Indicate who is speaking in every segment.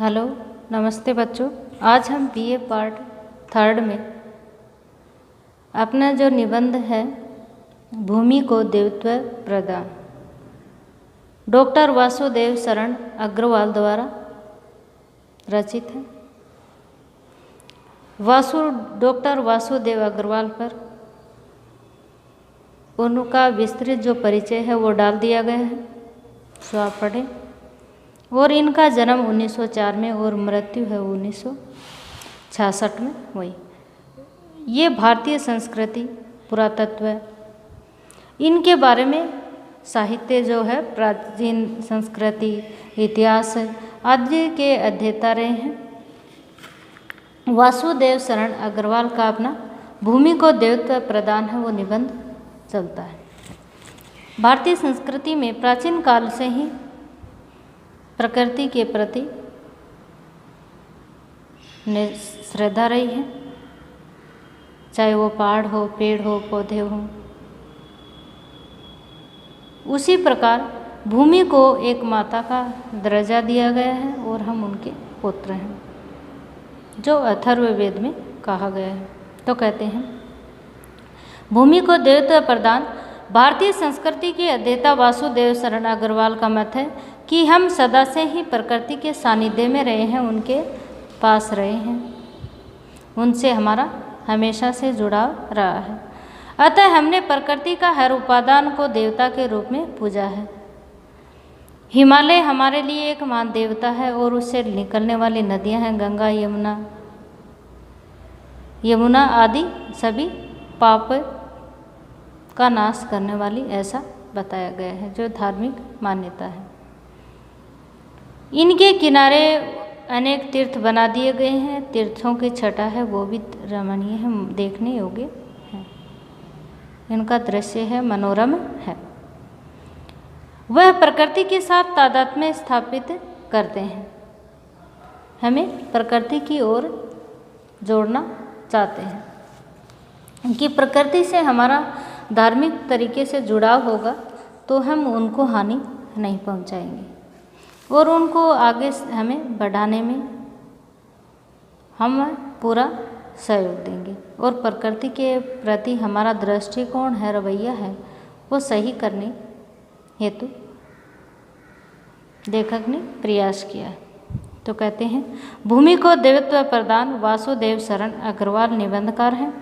Speaker 1: Hello, नमस्ते बच्चों। आज हम बीए पार्ट 3 में अपना जो निबंध है भूमि को देवत्व प्रदान, डॉक्टर वासुदेव शरण अग्रवाल द्वारा रचित है। डॉक्टर वासुदेव अग्रवाल पर उनका विस्तृत जो परिचय है वो डाल दिया गया है, सो आप पढ़ें। और इनका जन्म 1904 में और मृत्यु है 1966 में हुई। ये भारतीय संस्कृति, पुरातत्व, इनके बारे में साहित्य जो है, प्राचीन संस्कृति, इतिहास आदि के अध्येता रहे हैं। वासुदेव शरण अग्रवाल का अपना भूमि को देवत्व प्रदान है वो निबंध चलता है। भारतीय संस्कृति में प्राचीन काल से ही प्रकृति के प्रति श्रद्धा रही है, चाहे वो पहाड़ हो, पेड़ हो, पौधे हो। उसी प्रकार भूमि को एक माता का दर्जा दिया गया है और हम उनके पुत्र हैं, जो अथर्ववेद में कहा गया है। तो कहते हैं भूमि को देवत्व प्रदान। भारतीय संस्कृति के अध्येता वासुदेव शरण अग्रवाल का मत है कि हम सदा से ही प्रकृति के सानिध्य में रहे हैं, उनके पास रहे हैं, उनसे हमारा हमेशा से जुड़ाव रहा है। अतः हमने प्रकृति का हर उपादान को देवता के रूप में पूजा है। हिमालय हमारे लिए एक महान देवता है और उससे निकलने वाली नदियां हैं गंगा, यमुना आदि सभी पाप का नाश करने वाली, ऐसा बताया गया है, जो धार्मिक मान्यता है। इनके किनारे अनेक तीर्थ बना दिए गए हैं। तीर्थों की छटा है वो भी रमणीय है, देखने योग्य है। इनका दृश्य है मनोरम है। वह प्रकृति के साथ तादात्म्य स्थापित करते हैं, हमें प्रकृति की ओर जोड़ना चाहते हैं कि प्रकृति से हमारा धार्मिक तरीके से जुड़ाव होगा तो हम उनको हानि नहीं पहुंचाएंगे और उनको आगे हमें बढ़ाने में हम पूरा सहयोग देंगे। और प्रकृति के प्रति हमारा दृष्टिकोण है, रवैया है, वो सही करने हेतु लेखक ने प्रयास किया है। तो कहते हैं भूमि को देवत्व प्रदान। वासुदेव शरण अग्रवाल निबंधकार हैं।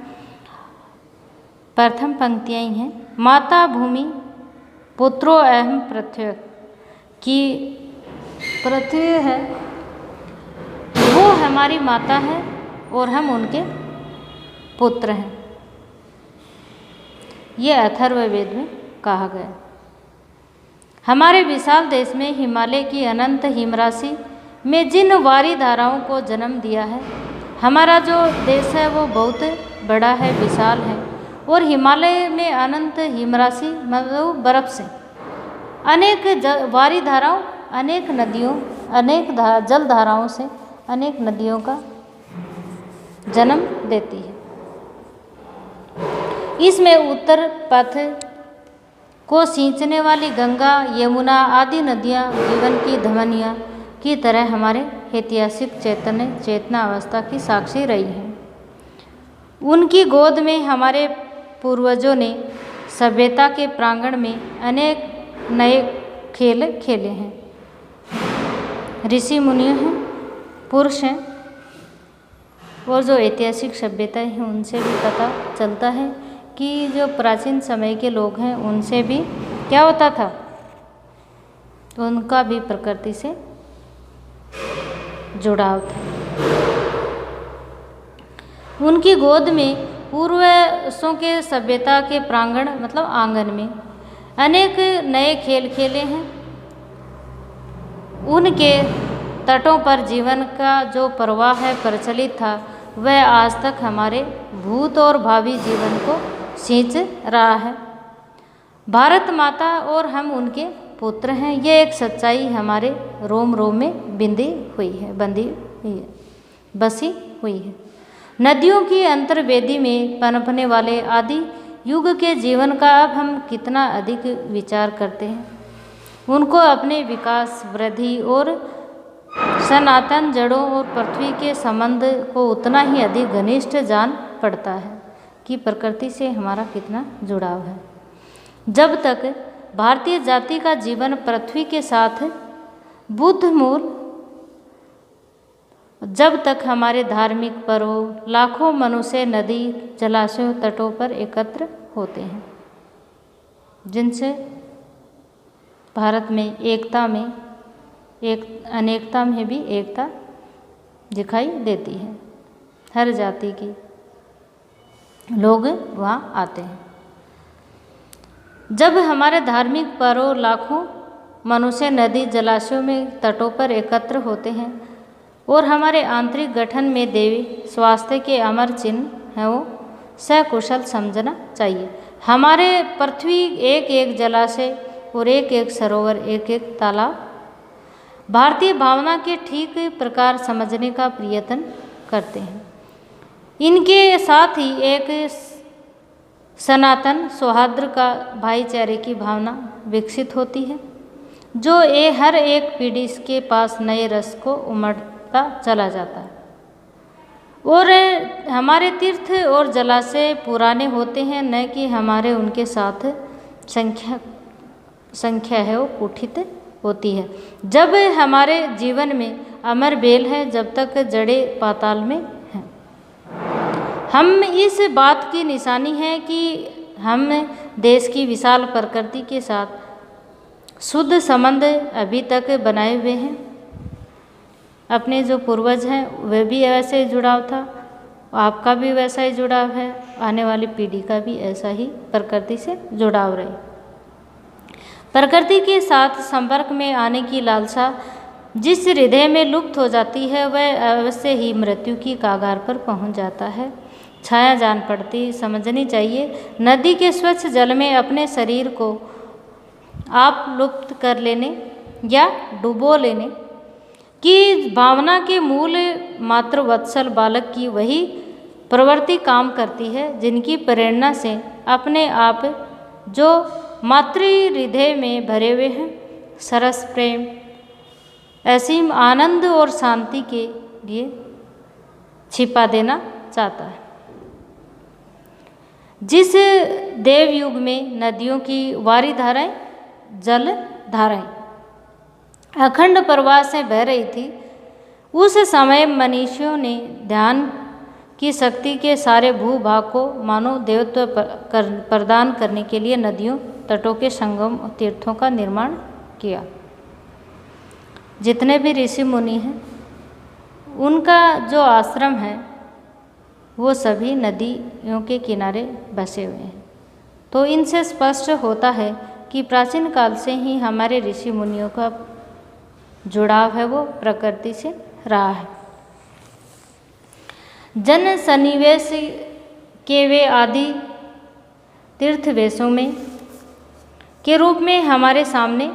Speaker 1: प्रथम पंक्तियाँ ही हैं। माता भूमि पुत्रो अहम पृथ्वी, की पृथ्वी है वो हमारी माता है और हम उनके पुत्र हैं, ये अथर्ववेद में कहा गया। हमारे विशाल देश में हिमालय की अनंत हिमराशि में जिन वारी धाराओं को जन्म दिया है, हमारा जो देश है वो बहुत बड़ा है, विशाल है। और हिमालय में अनंत हिमराशि मतलब बर्फ से अनेक वारी धाराओं, अनेक नदियों, अनेक जल धाराओं से अनेक नदियों का जन्म देती है। इसमें उत्तर पथ को सींचने वाली गंगा, यमुना आदि नदियाँ जीवन की धमनियाँ की तरह हमारे ऐतिहासिक चेतना अवस्था की साक्षी रही हैं। उनकी गोद में हमारे पूर्वजों ने सभ्यता के प्रांगण में अनेक नए खेल खेले हैं। ऋषि मुनि हैं, पुरुष हैं, और जो ऐतिहासिक सभ्यताएं हैं उनसे भी पता चलता है कि जो प्राचीन समय के लोग हैं उनसे भी क्या होता था, तो उनका भी प्रकृति से जुड़ाव था। उनकी गोद में पूर्वजों के सभ्यता के प्रांगण मतलब आंगन में अनेक नए खेल खेले हैं। उनके तटों पर जीवन का जो प्रवाह है प्रचलित था, वह आज तक हमारे भूत और भावी जीवन को सींच रहा है। भारत माता और हम उनके पुत्र हैं, ये एक सच्चाई हमारे रोम रोम में बंधी हुई है, बसी हुई है। नदियों की अंतर्वेदी में पनपने वाले आदि युग के जीवन का अब हम कितना अधिक विचार करते हैं। उनको अपने विकास, वृद्धि और सनातन जड़ों और पृथ्वी के संबंध को उतना ही अधिक घनिष्ठ जान पड़ता है कि प्रकृति से हमारा कितना जुड़ाव है। जब तक भारतीय जाति का जीवन पृथ्वी के साथ बुद्ध मूल, जब तक हमारे धार्मिक पर्व लाखों मनुष्य नदी जलाशयों तटों पर एकत्र होते हैं, जिनसे भारत में एकता में अनेकता में भी एकता दिखाई देती है। हर जाति के लोग वहाँ आते हैं। जब हमारे धार्मिक पर्व लाखों मनुष्य नदी जलाशयों में तटों पर एकत्र होते हैं और हमारे आंतरिक गठन में देवी स्वास्थ्य के अमर चिन्ह हैं, वो सकुशल समझना चाहिए। हमारे पृथ्वी एक एक जलाशय और एक एक सरोवर, एक एक तालाब भारतीय भावना के ठीक प्रकार समझने का प्रयत्न करते हैं। इनके साथ ही एक सनातन सौहार्द का भाईचारे की भावना विकसित होती है, जो हर एक पीढ़ी के पास नए रस को उमड़ता चला जाता है। और हमारे तीर्थ और जलाशय पुराने होते हैं, न कि हमारे उनके साथ संख्या है वो कुठित होती है। जब हमारे जीवन में अमर बेल है, जब तक जड़े पाताल में हैं। हम इस बात की निशानी है कि हम देश की विशाल प्रकृति के साथ शुद्ध संबंध अभी तक बनाए हुए हैं। अपने जो पूर्वज हैं वे भी ऐसे जुड़ाव था, आपका भी वैसा ही जुड़ाव है, आने वाली पीढ़ी का भी ऐसा ही प्रकृति से जुड़ाव रहे। प्रकृति के साथ संपर्क में आने की लालसा जिस हृदय में लुप्त हो जाती है, वह अवश्य ही मृत्यु की कागार पर पहुंच जाता है। छाया जान पड़ती समझनी चाहिए। नदी के स्वच्छ जल में अपने शरीर को आप लुप्त कर लेने या डुबो लेने की भावना के मूल मात्र वत्सल बालक की वही प्रवृत्ति काम करती है, जिनकी प्रेरणा से अपने आप जो मातृ हृदय में भरे हुए हैं सरस प्रेम, असीम आनंद और शांति के लिए छिपा देना चाहता है। जिस देव युग में नदियों की वारी धाराएं, जल धाराएं अखंड प्रवाह से बह रही थी, उस समय मनीषियों ने ध्यान की शक्ति के सारे भूभाग को मानव देवत्व प्रदान करने के लिए नदियों तटों के संगम और तीर्थों का निर्माण किया। जितने भी ऋषि मुनि हैं उनका जो आश्रम है वो सभी नदियों के किनारे बसे हुए हैं। तो इनसे स्पष्ट होता है कि प्राचीन काल से ही हमारे ऋषि मुनियों का जुड़ाव है वो प्रकृति से रहा है। जन सन्निवेश के वे आदि तीर्थवेशों में के रूप में हमारे सामने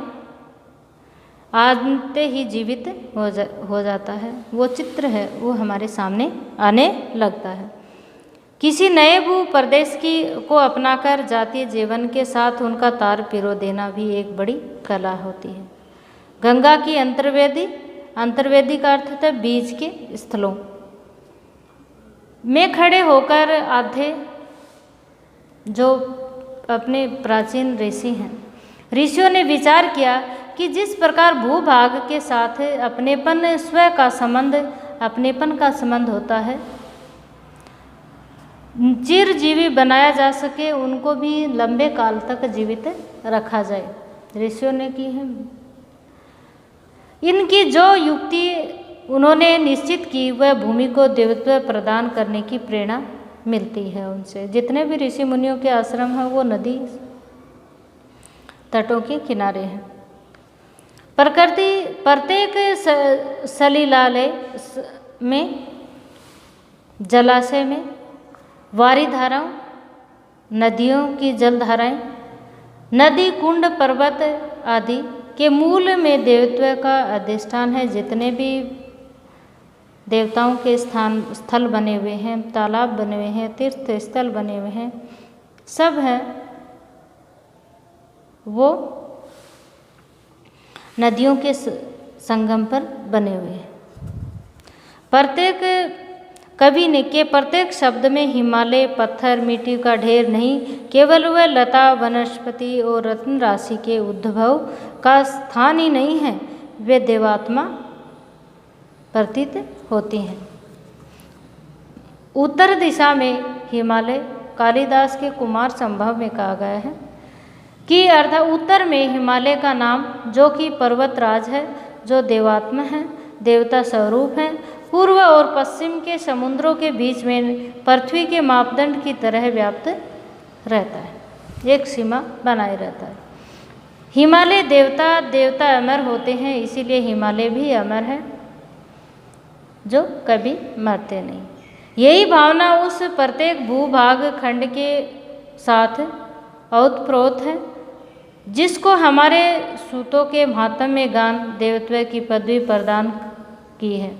Speaker 1: आते ही जीवित हो जाता है। वो चित्र है वो हमारे सामने आने लगता है। किसी नए भू प्रदेश को अपनाकर जातीय जीवन के साथ उनका तार पिरो देना भी एक बड़ी कला होती है। गंगा की अंतर्वेदी का अर्थ था बीच के स्थलों में खड़े होकर आधे जो अपने प्राचीन ऋषि हैं, ऋषियों ने विचार किया कि जिस प्रकार भूभाग के साथ अपनेपन का संबंध होता है, चिरजीवी बनाया जा सके, उनको भी लंबे काल तक जीवित रखा जाए। ऋषियों ने की है। इनकी जो युक्ति उन्होंने निश्चित की वह भूमि को देवत्व प्रदान करने की प्रेरणा मिलती है उनसे। जितने भी ऋषि मुनियों के आश्रम हैं वो नदी तटों के किनारे हैं। प्रकृति प्रत्येक सलिलालय में, जलाशय में, वारी धाराओं, नदियों की जलधाराएं, नदी कुंड पर्वत आदि के मूल में देवत्व का अधिष्ठान है। जितने भी देवताओं के स्थल बने हुए हैं, तालाब बने हुए हैं, तीर्थ स्थल बने हुए हैं, सब हैं वो नदियों के संगम पर बने हुए हैं। प्रत्येक कवि ने के प्रत्येक शब्द में हिमालय, पत्थर, मिट्टी का ढेर नहीं, केवल वह लता, वनस्पति और रत्न राशि के उद्भव का स्थान ही नहीं है, वे देवात्मा प्रतीत होती हैं। उत्तर दिशा में हिमालय, कालिदास के कुमार संभव में कहा गया है कि अर्थात उत्तर में हिमालय का नाम, जो कि पर्वतराज है, जो देवात्मा है, देवता स्वरूप है, पूर्व और पश्चिम के समुद्रों के बीच में पृथ्वी के मापदंड की तरह व्याप्त रहता है, एक सीमा बनाए रहता है। हिमालय देवता अमर होते हैं, इसीलिए हिमालय भी अमर है, जो कभी मरते नहीं। यही भावना उस प्रत्येक भूभाग खंड के साथ ओतप्रोत है, जिसको हमारे सूतों के महात्म्य गान देवत्व की पदवी प्रदान की है,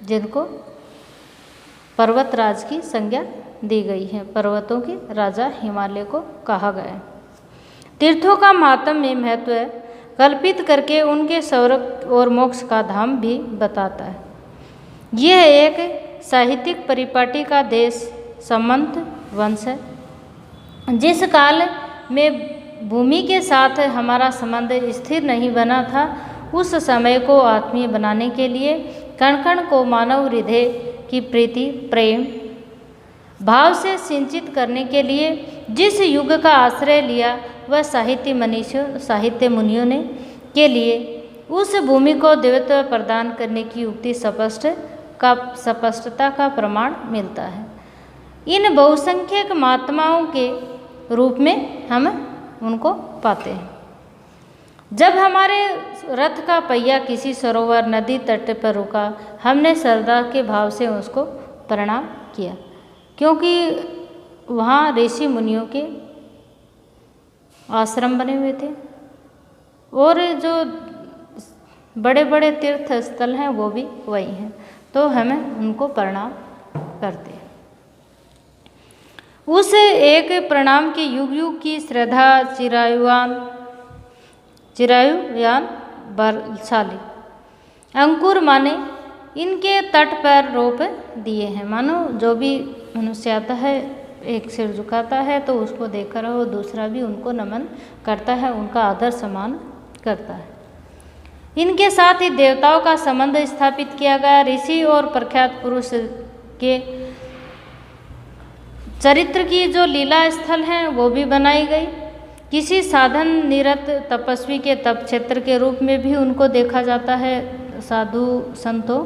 Speaker 1: जिनको पर्वतराज की संज्ञा दी गई है। पर्वतों के राजा हिमालय को कहा गया है। तीर्थों का महात्म्य महत्व कल्पित करके उनके स्वर्ग और मोक्ष का धाम भी बताता है। यह एक साहित्यिक परिपाटी का देश समंत वंश है। जिस काल में भूमि के साथ हमारा संबंध स्थिर नहीं बना था, उस समय को आत्मीय बनाने के लिए, कण कण को मानव हृदय की प्रीति प्रेम भाव से सिंचित करने के लिए जिस युग का आश्रय लिया, वह साहित्य मुनियों ने के लिए उस भूमि को देवत्व प्रदान करने की युक्ति स्पष्टता का प्रमाण मिलता है। इन बहुसंख्यक महात्माओं के रूप में हम उनको पाते हैं। जब हमारे रथ का पहिया किसी सरोवर नदी तट पर रुका, हमने श्रद्धा के भाव से उसको प्रणाम किया, क्योंकि वहाँ ऋषि मुनियों के आश्रम बने हुए थे और जो बड़े बड़े तीर्थ स्थल हैं वो भी वही हैं, तो हमें उनको प्रणाम करते हैं। उस एक प्रणाम के युग युग की श्रद्धा चिरायुयान बलशाली अंकुर माने इनके तट पर रोप दिए हैं। मानो जो भी मनुष्य आता है, एक सिर झुकाता है तो उसको देखकर वो दूसरा भी उनको नमन करता है, उनका आदर सम्मान करता है। इनके साथ ही देवताओं का संबंध स्थापित किया गया। ऋषि और प्रख्यात पुरुष के चरित्र की जो लीला स्थल हैं वो भी बनाई गई। किसी साधन निरत तपस्वी के तप क्षेत्र के रूप में भी उनको देखा जाता है। साधु संतों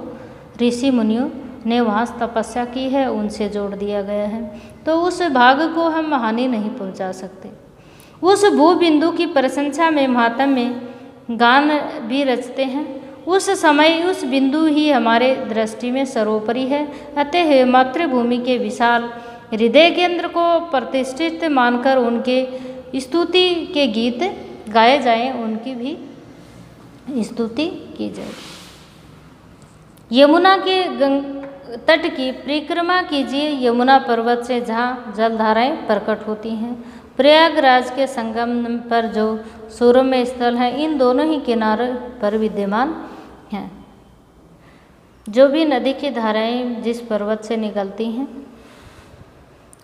Speaker 1: ऋषि मुनियों ने वहाँ तपस्या की है, उनसे जोड़ दिया गया है, तो उस भाग को हम हानि नहीं पहुँचा सकते। उस भू बिंदु की प्रशंसा में महात्म में गान भी रचते हैं। उस समय उस बिंदु ही हमारे दृष्टि में सर्वोपरि है। अतः मातृभूमि के विशाल हृदय केंद्र को प्रतिष्ठित मानकर उनके स्तुति के गीत गाए जाएं, उनकी भी स्तुति की जाए। यमुना के तट की परिक्रमा कीजिए। यमुना पर्वत से जहाँ जलधाराएं प्रकट होती हैं, प्रयागराज के संगम पर जो सूरम्य स्थल है, इन दोनों ही किनारों पर विद्यमान हैं। जो भी नदी की धाराएं जिस पर्वत से निकलती हैं,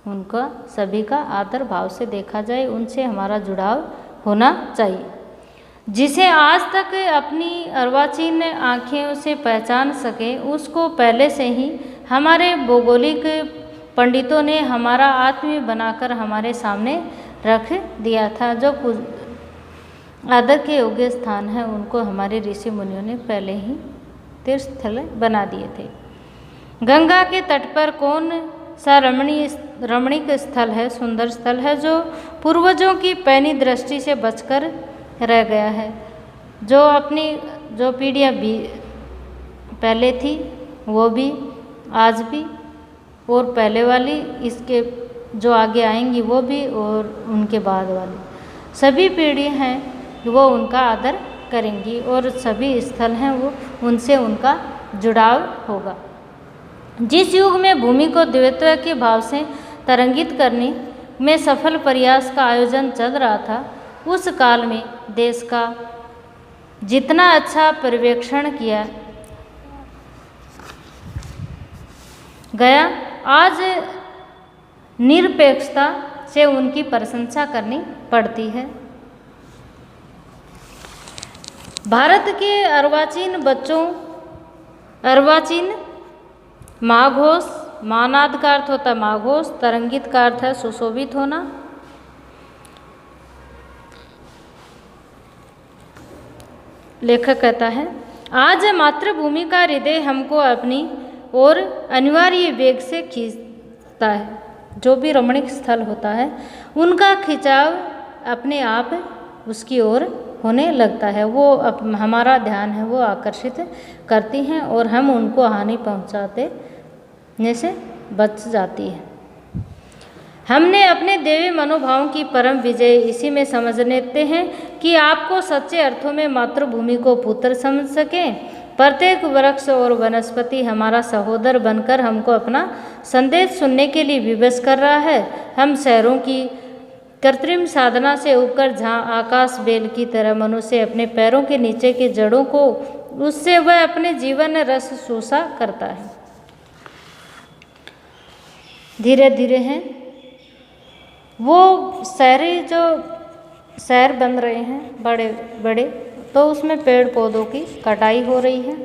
Speaker 1: उनका सभी का आदर भाव से देखा जाए, उनसे हमारा जुड़ाव होना चाहिए। जिसे आज तक अपनी अर्वाचीन आँखें से पहचान सके, उसको पहले से ही हमारे भौगोलिक पंडितों ने हमारा आत्मीय बनाकर हमारे सामने रख दिया था। जो आदर के योग्य स्थान है, उनको हमारे ऋषि मुनियों ने पहले ही तीर्थ स्थल बना दिए थे। गंगा के तट पर कौन सा रमणीक स्थल है, सुंदर स्थल है, जो पूर्वजों की पैनी दृष्टि से बचकर रह गया है। जो पीढ़ियाँ भी पहले थी, वो भी आज भी, और पहले वाली, इसके जो आगे आएंगी वो भी, और उनके बाद वाली सभी पीढ़ियाँ हैं वो उनका आदर करेंगी, और सभी स्थल हैं वो उनसे उनका जुड़ाव होगा। जिस युग में भूमि को दिव्यत्व के भाव से तरंगित करने में सफल प्रयास का आयोजन चल रहा था, उस काल में देश का जितना अच्छा पर्यवेक्षण किया गया, आज निरपेक्षता से उनकी प्रशंसा करनी पड़ती है। भारत के अर्वाचीन महाघोष, मानाद का अर्थ होता है महाघोष, तरंगित का अर्थ है सुशोभित होना। लेखक कहता है, आज मातृभूमि का हृदय हमको अपनी ओर अनिवार्य वेग से खींचता है। जो भी रमणीक स्थल होता है उनका खिंचाव अपने आप उसकी ओर होने लगता है। वो हमारा ध्यान है वो आकर्षित करती हैं और हम उनको हानि पहुंचाते से बच जाती है। हमने अपने दैवी मनोभावों की परम विजय इसी में समझ लेते हैं कि आपको सच्चे अर्थों में मातृभूमि को पुत्र समझ सकें। प्रत्येक वृक्ष और वनस्पति हमारा सहोदर बनकर हमको अपना संदेश सुनने के लिए विवश कर रहा है। हम शहरों की कृत्रिम साधना से उबकर जहाँ आकाश बेल की तरह मनुष्य अपने पैरों के नीचे की जड़ों को उससे वह अपने जीवन रस चूसा करता है। धीरे धीरे हैं वो शहर बन रहे हैं बड़े बड़े, तो उसमें पेड़ पौधों की कटाई हो रही है।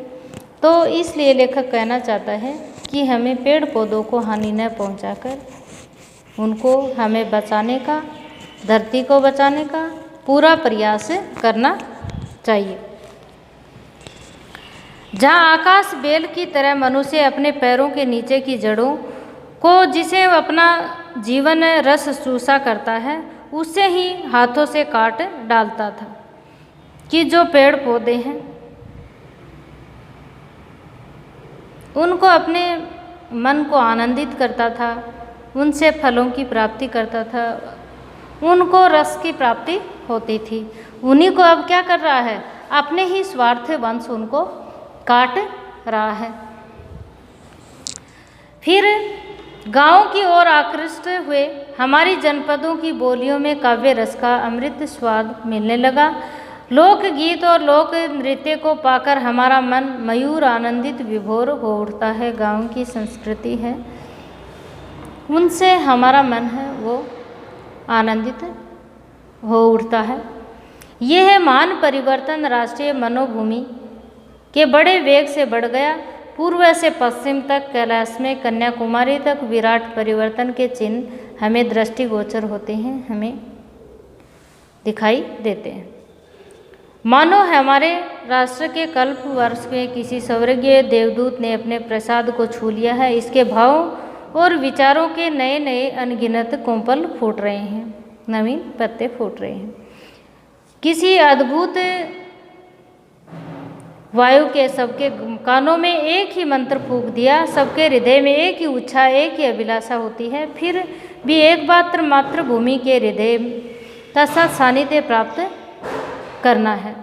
Speaker 1: तो इसलिए लेखक कहना चाहता है कि हमें पेड़ पौधों को हानि न पहुंचाकर उनको हमें बचाने का, धरती को बचाने का पूरा प्रयास करना चाहिए। जहाँ आकाश बेल की तरह मनुष्य अपने पैरों के नीचे की जड़ों को जिसे अपना जीवन रस चूसा करता है उससे ही हाथों से काट डालता था, कि जो पेड़ पौधे हैं उनको अपने मन को आनंदित करता था, उनसे फलों की प्राप्ति करता था, उनको रस की प्राप्ति होती थी। उन्हीं को अब क्या कर रहा है, अपने ही स्वार्थ वंश उनको काट रहा है। फिर गाँव की ओर आकृष्ट हुए हमारी जनपदों की बोलियों में काव्य रस का अमृत स्वाद मिलने लगा। लोकगीत और लोक नृत्य को पाकर हमारा मन मयूर आनंदित विभोर हो उठता है। गाँव की संस्कृति है उनसे हमारा मन है वो आनंदित हो उठता है। यह महान परिवर्तन राष्ट्रीय मनोभूमि के बड़े वेग से बढ़ गया। पूर्व से पश्चिम तक, कैलाश में कन्याकुमारी तक विराट परिवर्तन के चिन्ह हमें दृष्टिगोचर होते हैं, हमें दिखाई देते हैं। मानो हमारे राष्ट्र के कल्प वर्ष में किसी स्वर्गीय देवदूत ने अपने प्रसाद को छू लिया है। इसके भाव और विचारों के नए नए अनगिनत कोंपल फूट रहे हैं, नवीन पत्ते फूट रहे हैं। किसी अद्भुत वायु के सबके कानों में एक ही मंत्र फूंक दिया, सबके हृदय में एक ही इच्छा, एक ही अभिलाषा होती है। फिर भी एक बार मातृभूमि के हृदय तत्सत सानिध्य प्राप्त करना है।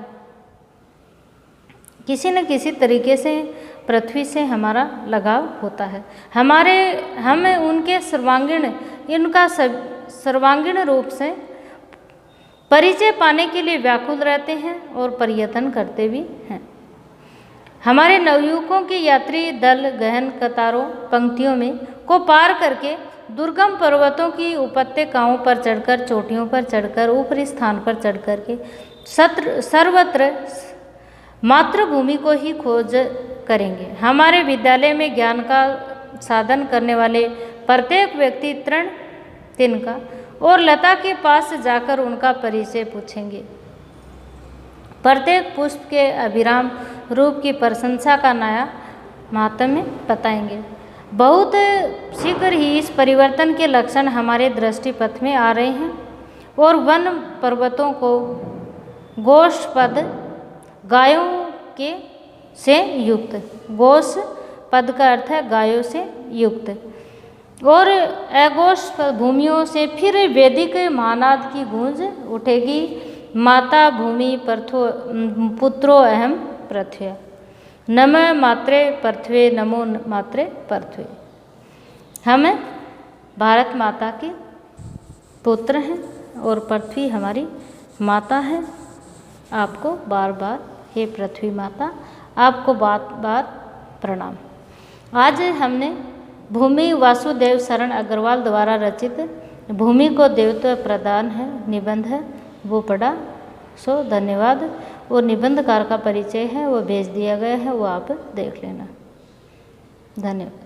Speaker 1: किसी न किसी तरीके से पृथ्वी से हमारा लगाव होता है। हम उनके सर्वांगीण रूप से परिचय पाने के लिए व्याकुल रहते हैं और प्रयत्न करते भी हैं। हमारे नवयुवकों के यात्री दल गहन कतारों पंक्तियों में को पार करके दुर्गम पर्वतों की उपत्यकाओं पर चढ़कर, चोटियों पर चढ़कर, ऊपरी स्थान पर चढ़कर के सर्वत्र मातृभूमि को ही खोज करेंगे। हमारे विद्यालय में ज्ञान का साधन करने वाले प्रत्येक व्यक्ति तृण तिनका और लता के पास जाकर उनका परिचय पूछेंगे। प्रत्येक पुष्प के अभिराम रूप की प्रशंसा का नया महात्म्य बताएंगे। बहुत शीघ्र ही इस परिवर्तन के लक्षण हमारे दृष्टिपथ में आ रहे हैं और वन पर्वतों को गोश पद गायों के से युक्त, गोश पद का अर्थ है गायों से युक्त, और अघोष भूमियों से फिर वैदिक महानाद की गूंज उठेगी। माता भूमि पुत्रो अहम पृथ्वी, नम मात्रे पृथ्वी, नमो मात्रे पृथ्वी। हम भारत माता के पुत्र हैं और पृथ्वी हमारी माता है। आपको बार बार हे पृथ्वी माता, आपको बात बात प्रणाम। आज हमने भूमि वासुदेव शरण अग्रवाल द्वारा रचित भूमि को देवत्व प्रदान है निबंध है वो पढ़ा। सो धन्यवाद। वो निबंधकार का परिचय है वो भेज दिया गया है, वो आप देख लेना। धन्यवाद।